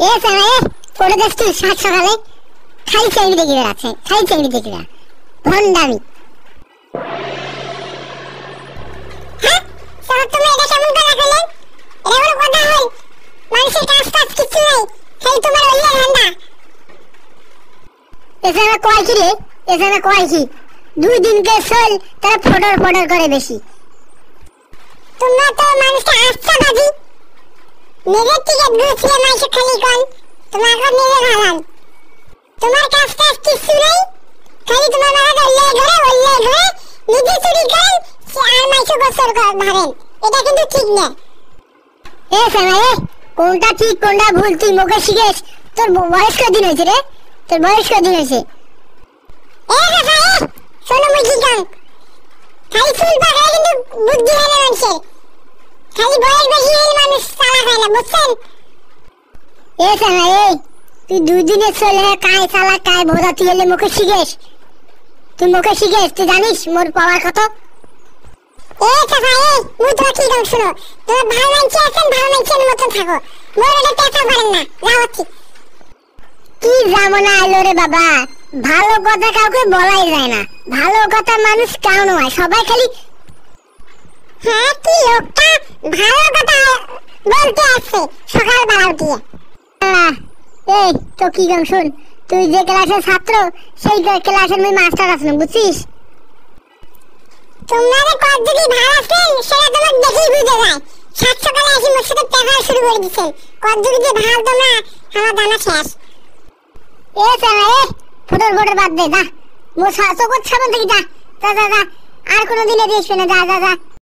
এ সারা এ পড়ে দেখছি সাত সকালে খালি চেংড়ি দেখি বেড়াচ্ছে, খালি চেংড়ি দেখি বেড়া ভন্ডামি। হ্যাঁ সারা তুমি এটা কেমন কথা কইলেন? এটা কোনো কথা হল? মানুষের কাজ কাজ কিছু নাই, খালি তোমার ওলিয়া ধান্দা। এছাড়া কয় কি রে, এছাড়া কয় কি দুই দিনকে চল তারা ফটোর ফটোর করে বেশি। তোমরা তো মানুষকে আচ্ছা বাজি নিজের টিকিট গুছিয়ে মাইসে খালি কন তোমার ঘর নিজে ভালান। তোমার কাজ কাজ কিছু নেই, খালি তোমার বাবা ওল্লে ঘরে নিজে চুরি করেন আর মাইসে গোসল ধরেন, এটা কিন্তু ঠিক না। এ সারা এ কোনটা ঠিক কোনটা ভুল তুই মুখে শিখেস? তোর বয়স কদিন হয়েছে রে? তোর বয়স কদিন হয়েছে? এ কথা এ শোনো মুই কি গান খালি চুল পাকায় কিন্তু বুদ্ধি হয় না মানুষের, খালি বয়স বেশি হলে মানুষ চালাক হয় না বুঝছেন? এ সারা এ তুই দুই দিনে চলে কায় চালাক কায় বোঝা তুই এলে মুখে শিখেস? তুই মুখে শিখেস? তুই জানিস মোর পাওয়ার কত? এ কথা এ মুই তোমার কি গান শুনো, তোমার ভালো মানছি আছেন ভালো মানছেন মতন থাকো, মোর এটা পেঁচা পারেন না যাওয়াচ্ছি। কি জামনা আইলো রে বাবা, ভালো কথা কাউকে বলাই যায় না, ভালো কথা মানুষ কেউ নয় সবাই খালি। হ্যাঁ কি লোকটা ভালো কথা বলতে আসছে সকালবেলা উঠিয়ে। এই তো কি গান শুন, তুই যে ক্লাসের ছাত্র সেই ক্লাসের মই মাস্টার আছেন বুঝছিস? তোমাদের কত যদি ভালো আছেন সেটা তোমার দেখেই বুঝে যায়, সাত সকালে এসে মোর সাথে পেপার শুরু করে দিচ্ছেন, কত যদি ভালো তোমরা আমার জানা শেষ। এ সারা এ ফটোর ফটোর বাদ দে যা, মোর চোখের সামনে থেকে যা যা যা, আর কোনোদিন এদিকে আসবে না, যা যা যা।